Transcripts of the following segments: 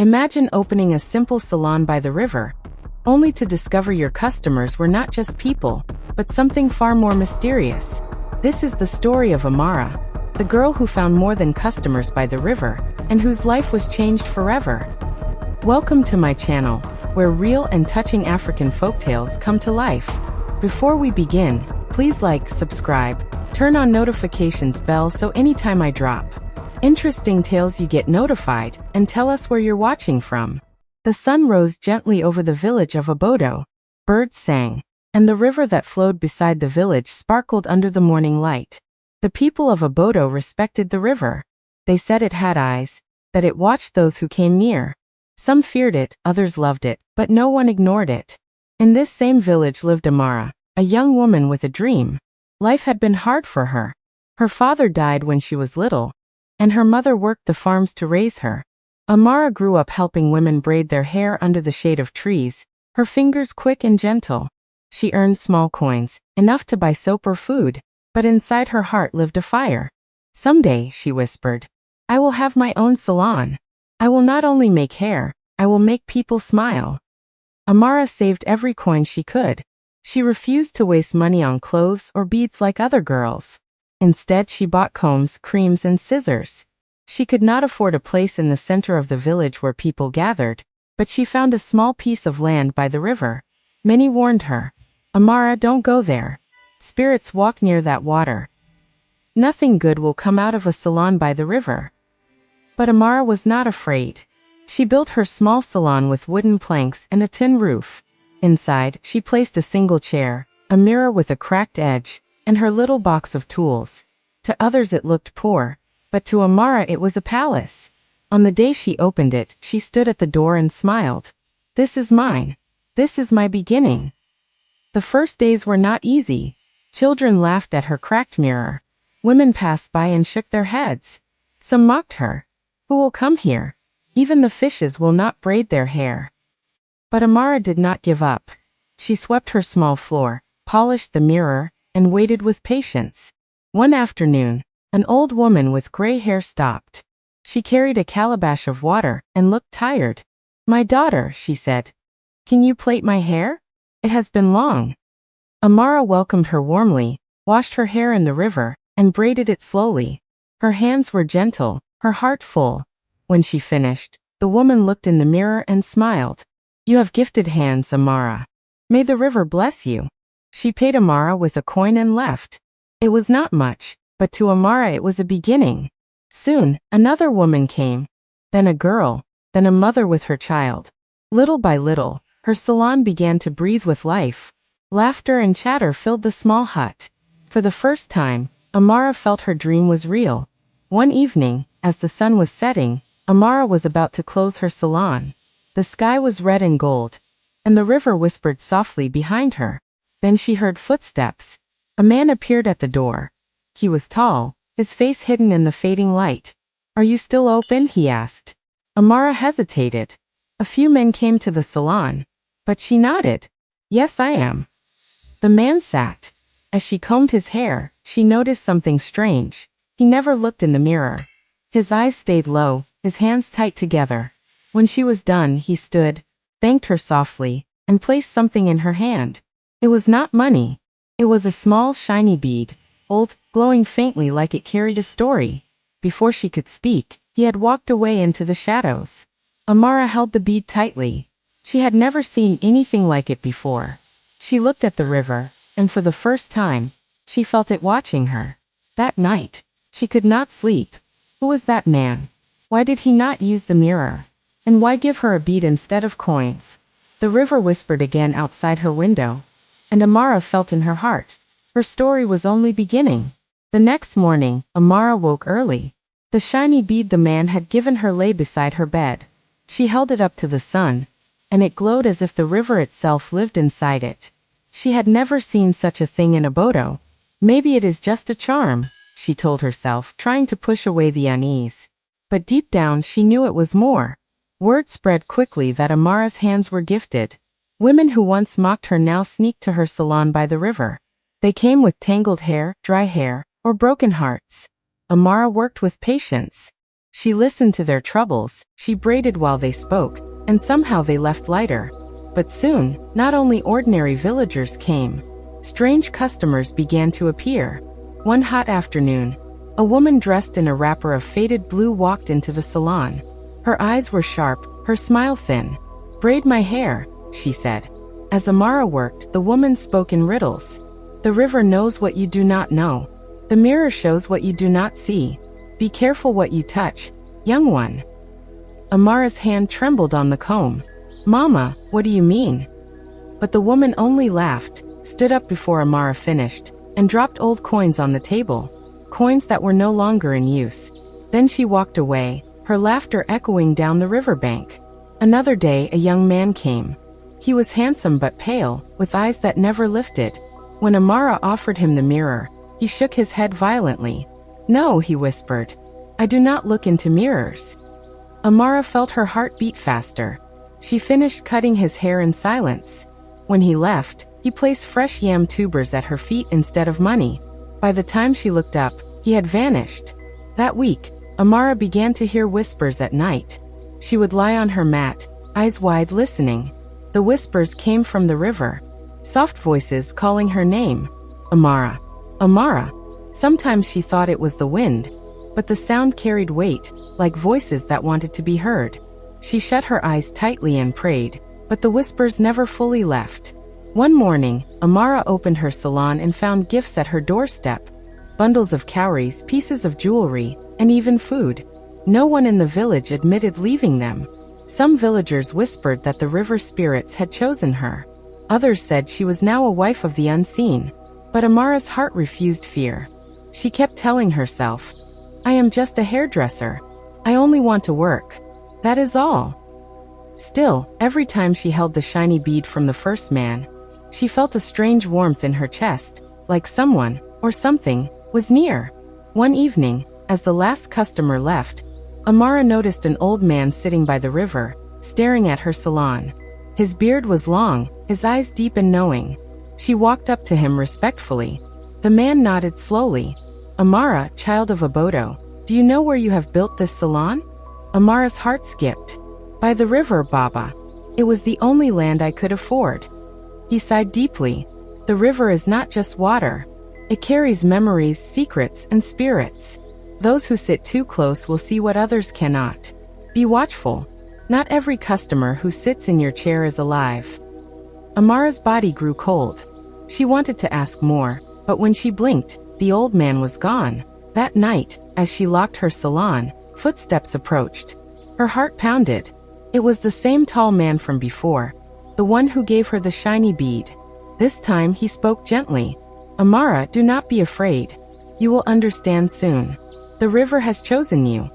Imagine opening a simple salon by the river, only to discover your customers were not just people, but something far more mysterious. This is the story of Amara, the girl who found more than customers by the river, and whose life was changed forever. Welcome to my channel, where real and touching African folktales come to life. Before we begin, please like, subscribe, turn on notifications bell so anytime I drop interesting tales you get notified, and tell us where you're watching from. The sun rose gently over the village of Obodo. Birds sang, and the river that flowed beside the village sparkled under the morning light. The people of Obodo respected the river. They said it had eyes, that it watched those who came near. Some feared it, others loved it, but no one ignored it. In this same village lived Amara, a young woman with a dream. Life had been hard for her. Her father died when she was little, and her mother worked the farms to raise her. Amara grew up helping women braid their hair under the shade of trees, her fingers quick and gentle. She earned small coins, enough to buy soap or food, but inside her heart lived a fire. Someday, she whispered, I will have my own salon. I will not only make hair, I will make people smile. Amara saved every coin she could. She refused to waste money on clothes or beads like other girls. Instead, she bought combs, creams, and scissors. She could not afford a place in the center of the village where people gathered, but she found a small piece of land by the river. Many warned her, Amara, don't go there. Spirits walk near that water. Nothing good will come out of a salon by the river. But Amara was not afraid. She built her small salon with wooden planks and a tin roof. Inside, she placed a single chair, a mirror with a cracked edge, and her little box of tools. To others it looked poor, but to Amara it was a palace. On the day she opened it, she stood at the door and smiled. This is mine. This is my beginning. The first days were not easy. Children laughed at her cracked mirror. Women passed by and shook their heads. Some mocked her. Who will come here? Even the fishes will not braid their hair. But Amara did not give up. She swept her small floor, polished the mirror, and waited with patience. One afternoon, an old woman with gray hair stopped. She carried a calabash of water and looked tired. My daughter, she said, can you plait my hair? It has been long. Amara welcomed her warmly, washed her hair in the river, and braided it slowly. Her hands were gentle, her heart full. When she finished, the woman looked in the mirror and smiled. You have gifted hands, Amara. May the river bless you. She paid Amara with a coin and left. It was not much, but to Amara it was a beginning. Soon, another woman came, then a girl, then a mother with her child. Little by little, her salon began to breathe with life. Laughter and chatter filled the small hut. For the first time, Amara felt her dream was real. One evening, as the sun was setting, Amara was about to close her salon. The sky was red and gold, and the river whispered softly behind her. Then she heard footsteps. A man appeared at the door. He was tall, his face hidden in the fading light. Are you still open? He asked. Amara hesitated. A few men came to the salon, but she nodded. Yes, I am. The man sat. As she combed his hair, she noticed something strange. He never looked in the mirror. His eyes stayed low, his hands tight together. When she was done, he stood, thanked her softly, and placed something in her hand. It was not money. It was a small, shiny bead, old, glowing faintly like it carried a story. Before she could speak, he had walked away into the shadows. Amara held the bead tightly. She had never seen anything like it before. She looked at the river, and for the first time, she felt it watching her. That night, she could not sleep. Who was that man? Why did he not use the mirror? And why give her a bead instead of coins? The river whispered again outside her window, and Amara felt in her heart. Her story was only beginning. The next morning, Amara woke early. The shiny bead the man had given her lay beside her bed. She held it up to the sun, and it glowed as if the river itself lived inside it. She had never seen such a thing in Obodo. Maybe it is just a charm, she told herself, trying to push away the unease. But deep down she knew it was more. Word spread quickly that Amara's hands were gifted. Women who once mocked her now sneaked to her salon by the river. They came with tangled hair, dry hair, or broken hearts. Amara worked with patience. She listened to their troubles, she braided while they spoke, and somehow they left lighter. But soon, not only ordinary villagers came. Strange customers began to appear. One hot afternoon, a woman dressed in a wrapper of faded blue walked into the salon. Her eyes were sharp, her smile thin. "Braid my hair," she said. As Amara worked, the woman spoke in riddles. "The river knows what you do not know. The mirror shows what you do not see. Be careful what you touch, young one." Amara's hand trembled on the comb. "Mama, what do you mean?" But the woman only laughed, stood up before Amara finished, and dropped old coins on the table, coins that were no longer in use. Then she walked away, her laughter echoing down the riverbank. Another day a young man came. He was handsome but pale, with eyes that never lifted. When Amara offered him the mirror, he shook his head violently. "No," he whispered. "I do not look into mirrors." Amara felt her heart beat faster. She finished cutting his hair in silence. When he left, he placed fresh yam tubers at her feet instead of money. By the time she looked up, he had vanished. That week, Amara began to hear whispers at night. She would lie on her mat, eyes wide listening. The whispers came from the river. Soft voices calling her name. "Amara. Amara." Sometimes she thought it was the wind, but the sound carried weight, like voices that wanted to be heard. She shut her eyes tightly and prayed, but the whispers never fully left. One morning, Amara opened her salon and found gifts at her doorstep. Bundles of cowries, pieces of jewelry, and even food. No one in the village admitted leaving them. Some villagers whispered that the river spirits had chosen her. Others said she was now a wife of the unseen. But Amara's heart refused fear. She kept telling herself, "I am just a hairdresser. I only want to work. That is all." Still, every time she held the shiny bead from the first man, she felt a strange warmth in her chest, like someone, or something, was near. One evening, as the last customer left, Amara noticed an old man sitting by the river, staring at her salon. His beard was long, his eyes deep and knowing. She walked up to him respectfully. The man nodded slowly. "Amara, child of Abodo, do you know where you have built this salon?" Amara's heart skipped. "By the river, Baba. It was the only land I could afford." He sighed deeply. The river is not just water. It carries memories, secrets, and spirits. Those who sit too close will see what others cannot. Be watchful. Not every customer who sits in your chair is alive. Amara's body grew cold. She wanted to ask more, but when she blinked, the old man was gone. That night, as she locked her salon, footsteps approached. Her heart pounded. It was the same tall man from before, the one who gave her the shiny bead. This time he spoke gently. "Amara, do not be afraid. You will understand soon. The river has chosen you."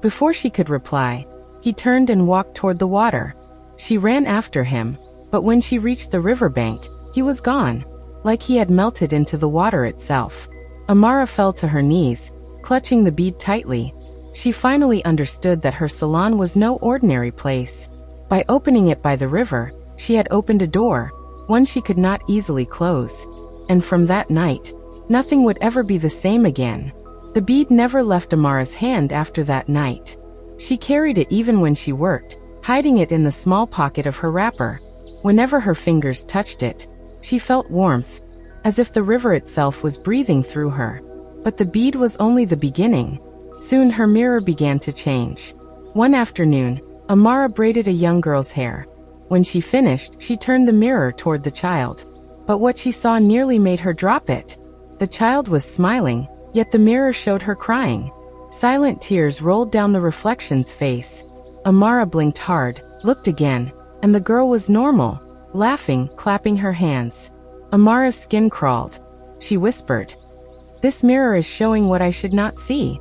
Before she could reply, he turned and walked toward the water. She ran after him, but when she reached the riverbank, he was gone, like he had melted into the water itself. Amara fell to her knees, clutching the bead tightly. She finally understood that her salon was no ordinary place. By opening it by the river, she had opened a door, one she could not easily close. And from that night, nothing would ever be the same again. The bead never left Amara's hand after that night. She carried it even when she worked, hiding it in the small pocket of her wrapper. Whenever her fingers touched it, she felt warmth, as if the river itself was breathing through her. But the bead was only the beginning. Soon her mirror began to change. One afternoon, Amara braided a young girl's hair. When she finished, she turned the mirror toward the child. But what she saw nearly made her drop it. The child was smiling, yet the mirror showed her crying. Silent tears rolled down the reflection's face. Amara blinked hard, looked again, and the girl was normal, laughing, clapping her hands. Amara's skin crawled. She whispered, "This mirror is showing what I should not see."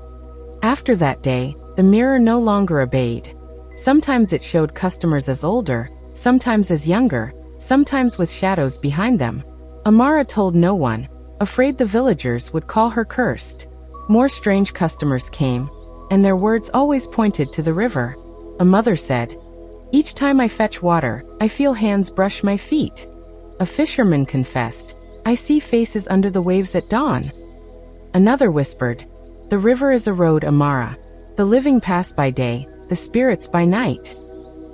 After that day, the mirror no longer obeyed. Sometimes it showed customers as older, sometimes as younger, sometimes with shadows behind them. Amara told no one, afraid the villagers would call her cursed. More strange customers came, and their words always pointed to the river. A mother said, "Each time I fetch water, I feel hands brush my feet." A fisherman confessed, "I see faces under the waves at dawn." Another whispered, "The river is a road, Amara. The living pass by day, the spirits by night.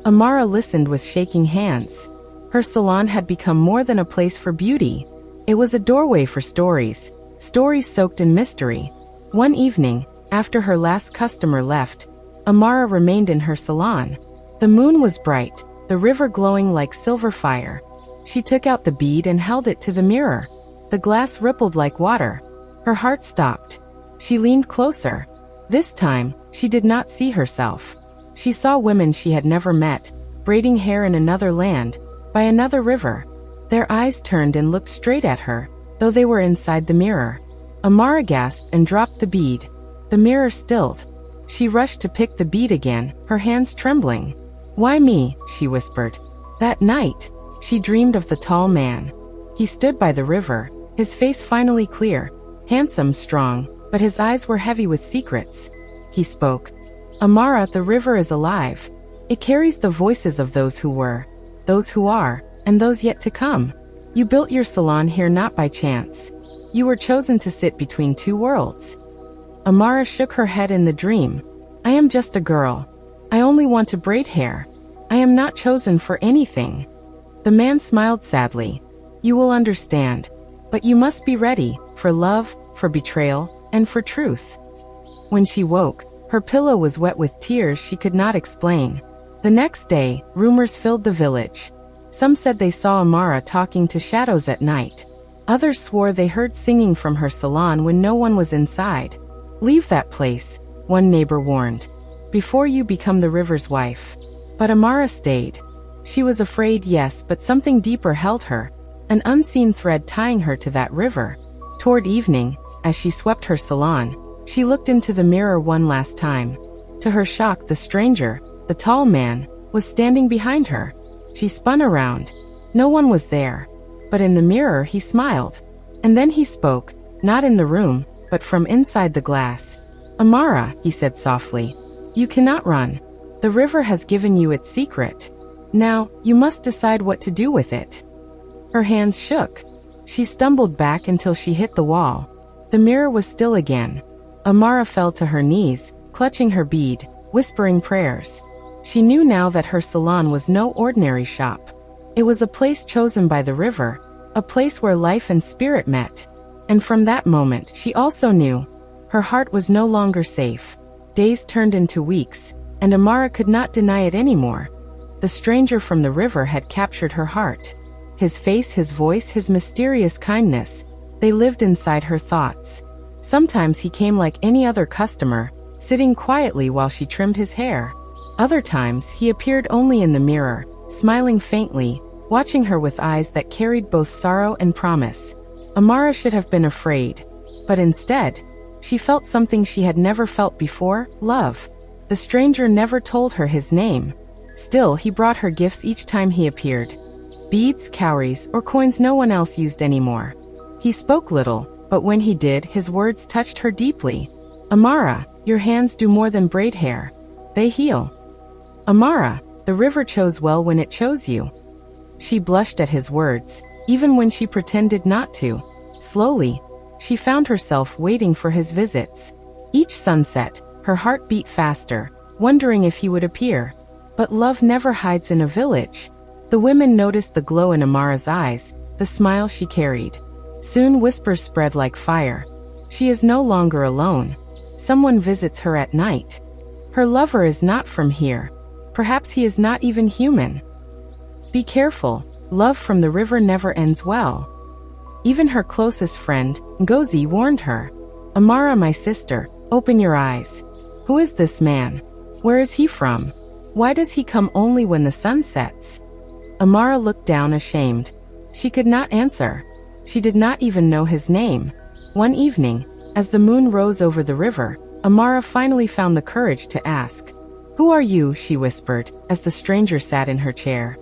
Amara listened with shaking hands. Her salon had become more than a place for beauty. It was a doorway for stories, stories soaked in mystery. One evening, after her last customer left, Amara remained in her salon. The moon was bright, the river glowing like silver fire. She took out the bead and held it to the mirror. The glass rippled like water. Her heart stopped. She leaned closer. This time, she did not see herself. She saw women she had never met, braiding hair in another land, by another river. Their eyes turned and looked straight at her, though they were inside the mirror. Amara gasped and dropped the bead. The mirror stilled. She rushed to pick the bead again, her hands trembling. "Why me?" she whispered. That night, she dreamed of the tall man. He stood by the river, his face finally clear, handsome, strong, but his eyes were heavy with secrets. He spoke. "Amara, the river is alive. It carries the voices of those who were, those who are, and those yet to come. You built your salon here not by chance. You were chosen to sit between two worlds." Amara shook her head in the dream. "I am just a girl. I only want to braid hair. I am not chosen for anything." The man smiled sadly. "You will understand. But you must be ready, for love, for betrayal, and for truth." When she woke, her pillow was wet with tears she could not explain. The next day, rumors filled the village. Some said they saw Amara talking to shadows at night. Others swore they heard singing from her salon when no one was inside. "Leave that place," one neighbor warned, "before you become the river's wife." But Amara stayed. She was afraid, yes, but something deeper held her, an unseen thread tying her to that river. Toward evening, as she swept her salon, she looked into the mirror one last time. To her shock, the stranger, the tall man, was standing behind her. She spun around. No one was there. But in the mirror he smiled. And then he spoke, not in the room, but from inside the glass. "Amara," he said softly, "you cannot run. The river has given you its secret. Now, you must decide what to do with it." Her hands shook. She stumbled back until she hit the wall. The mirror was still again. Amara fell to her knees, clutching her bead, whispering prayers. She knew now that her salon was no ordinary shop. It was a place chosen by the river, a place where life and spirit met. And from that moment, she also knew her heart was no longer safe. Days turned into weeks, and Amara could not deny it anymore. The stranger from the river had captured her heart. His face, his voice, his mysterious kindness, they lived inside her thoughts. Sometimes he came like any other customer, sitting quietly while she trimmed his hair. Other times, he appeared only in the mirror, smiling faintly, watching her with eyes that carried both sorrow and promise. Amara should have been afraid. But instead, she felt something she had never felt before, love. The stranger never told her his name. Still, he brought her gifts each time he appeared. Beads, cowries, or coins no one else used anymore. He spoke little, but when he did, his words touched her deeply. "Amara, your hands do more than braid hair. They heal. Amara, the river chose well when it chose you." She blushed at his words, even when she pretended not to. Slowly, she found herself waiting for his visits. Each sunset, her heart beat faster, wondering if he would appear. But love never hides in a village. The women noticed the glow in Amara's eyes, the smile she carried. Soon whispers spread like fire. She is no longer alone. Someone visits her at night. Her lover is not from here. Perhaps he is not even human. Be careful, love from the river never ends well. Even her closest friend, Ngozi, warned her. "Amara, my sister, open your eyes. Who is this man? Where is he from? Why does he come only when the sun sets?" Amara looked down ashamed. She could not answer. She did not even know his name. One evening, as the moon rose over the river, Amara finally found the courage to ask. "Who are you?" she whispered, as the stranger sat in her chair.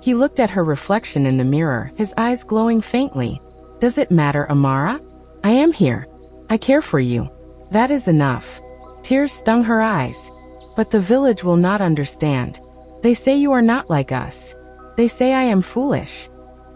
He looked at her reflection in the mirror, his eyes glowing faintly. "Does it matter, Amara? I am here. I care for you. That is enough." Tears stung her eyes. "But the village will not understand. They say you are not like us. They say I am foolish."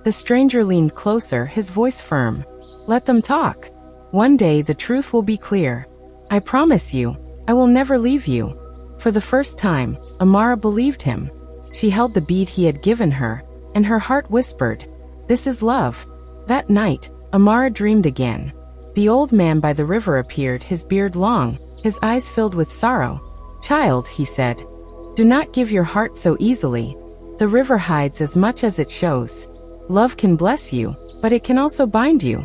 The stranger leaned closer, his voice firm. "Let them talk. One day the truth will be clear. I promise you, I will never leave you." For the first time, Amara believed him. She held the bead he had given her, and her heart whispered, "This is love." That night, Amara dreamed again. The old man by the river appeared, his beard long, his eyes filled with sorrow. "Child," he said, "do not give your heart so easily. The river hides as much as it shows. Love can bless you, but it can also bind you."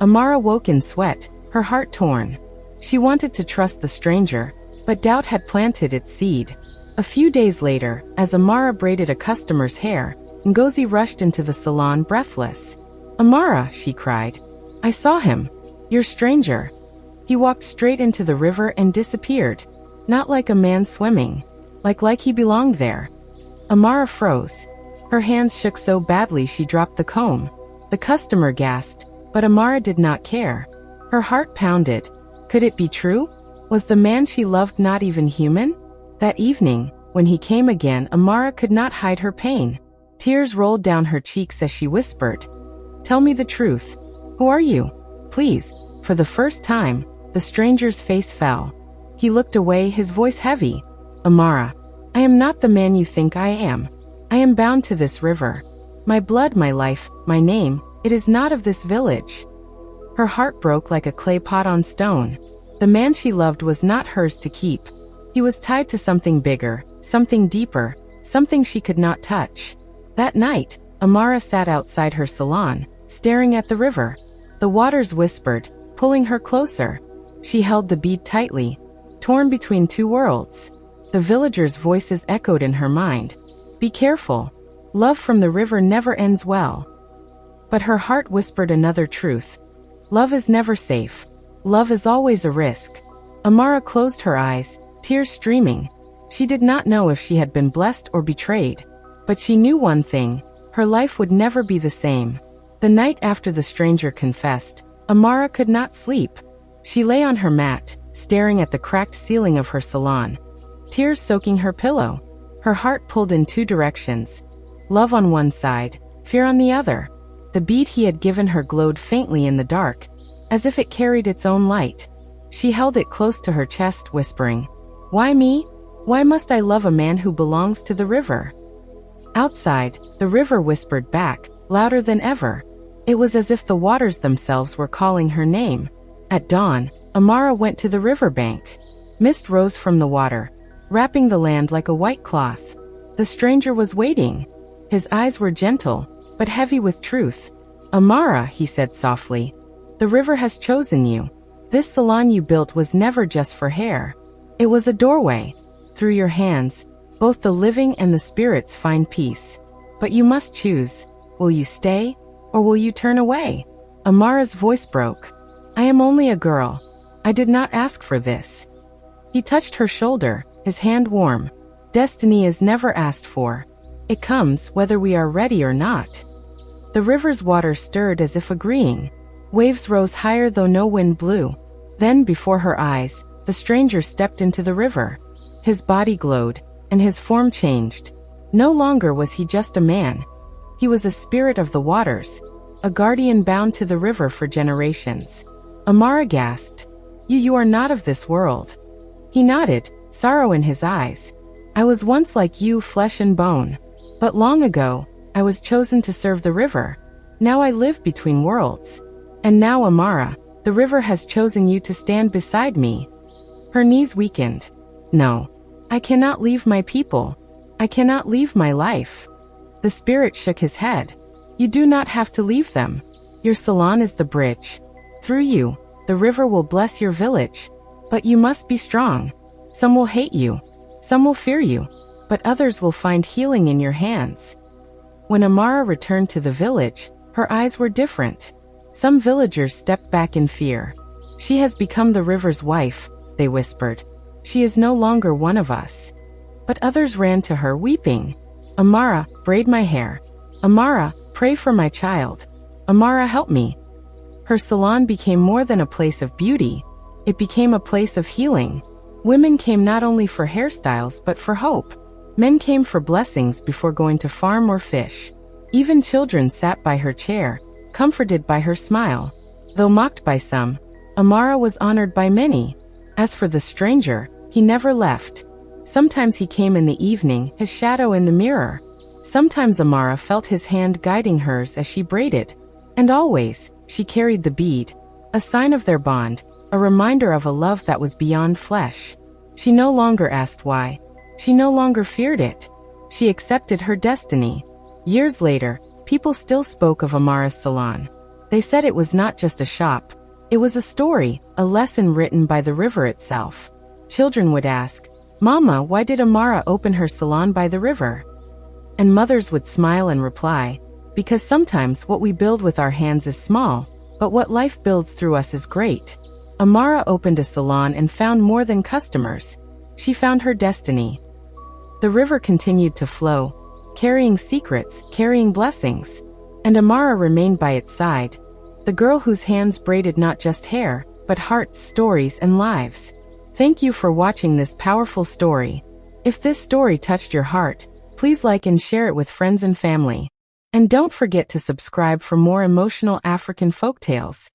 Amara woke in sweat, her heart torn. She wanted to trust the stranger, but doubt had planted its seed. A few days later, as Amara braided a customer's hair, Ngozi rushed into the salon breathless. "Amara," she cried, "I saw him. Your stranger." He walked straight into the river and disappeared, not like a man swimming, like he belonged there. Amara froze. Her hands shook so badly she dropped the comb. The customer gasped, but Amara did not care. Her heart pounded. Could it be true? Was the man she loved not even human? That evening, when he came again, Amara could not hide her pain. Tears rolled down her cheeks as she whispered, "Tell me the truth. Who are you? Please." For the first time, the stranger's face fell. He looked away, his voice heavy. "Amara, I am not the man you think I am. I am bound to this river. My blood, my life, my name, it is not of this village." Her heart broke like a clay pot on stone. The man she loved was not hers to keep. He was tied to something bigger, something deeper, something she could not touch. That night, Amara sat outside her salon, staring at the river. The waters whispered, pulling her closer. She held the bead tightly, torn between two worlds. The villagers' voices echoed in her mind. "Be careful. Love from the river never ends well." But her heart whispered another truth. Love is never safe. Love is always a risk. Amara closed her eyes, tears streaming. She did not know if she had been blessed or betrayed. But she knew one thing, her life would never be the same. The night after the stranger confessed, Amara could not sleep. She lay on her mat, staring at the cracked ceiling of her salon, tears soaking her pillow. Her heart pulled in two directions. Love on one side, fear on the other. The bead he had given her glowed faintly in the dark, as if it carried its own light. She held it close to her chest, whispering, "Why me? Why must I love a man who belongs to the river?" Outside, the river whispered back, louder than ever. It was as if the waters themselves were calling her name. At dawn, Amara went to the riverbank. Mist rose from the water, wrapping the land like a white cloth. The stranger was waiting. His eyes were gentle, but heavy with truth. "Amara," he said softly, "the river has chosen you. This salon you built was never just for hair. It was a doorway. Through your hands, both the living and the spirits find peace. But you must choose. Will you stay, or will you turn away?" Amara's voice broke. "I am only a girl. I did not ask for this." He touched her shoulder, his hand warm. Destiny is never asked for. It comes whether we are ready or not. The river's water stirred as if agreeing. Waves rose higher though no wind blew. Then, before her eyes, the stranger stepped into the river. His body glowed, and his form changed. No longer was he just a man. He was a spirit of the waters, a guardian bound to the river for generations. Amara gasped, You are not of this world." He nodded, sorrow in his eyes. "I was once like you, flesh and bone. But long ago, I was chosen to serve the river. Now I live between worlds. And now, Amara, the river has chosen you to stand beside me." Her knees weakened. "No, I cannot leave my people. I cannot leave my life." The spirit shook his head. "You do not have to leave them. Your salon is the bridge. Through you, the river will bless your village. But you must be strong. Some will hate you. Some will fear you. But others will find healing in your hands." When Amara returned to the village, her eyes were different. Some villagers stepped back in fear. "She has become the river's wife," they whispered. "She is no longer one of us." But others ran to her, weeping. "Amara, braid my hair. Amara, pray for my child. Amara, help me." Her salon became more than a place of beauty. It became a place of healing. Women came not only for hairstyles but for hope. Men came for blessings before going to farm or fish. Even children sat by her chair, comforted by her smile. Though mocked by some, Amara was honored by many. As for the stranger, he never left. Sometimes he came in the evening, his shadow in the mirror. Sometimes Amara felt his hand guiding hers as she braided. And always, she carried the bead, a sign of their bond, a reminder of a love that was beyond flesh. She no longer asked why. She no longer feared it. She accepted her destiny. Years later, people still spoke of Amara's salon. They said it was not just a shop. It was a story, a lesson written by the river itself. Children would ask, "Mama, why did Amara open her salon by the river?" And mothers would smile and reply, "Because sometimes what we build with our hands is small, but what life builds through us is great." Amara opened a salon and found more than customers. She found her destiny. The river continued to flow, carrying secrets, carrying blessings. And Amara remained by its side, the girl whose hands braided not just hair, but hearts, stories, and lives. Thank you for watching this powerful story. If this story touched your heart, please like and share it with friends and family. And don't forget to subscribe for more emotional African folktales.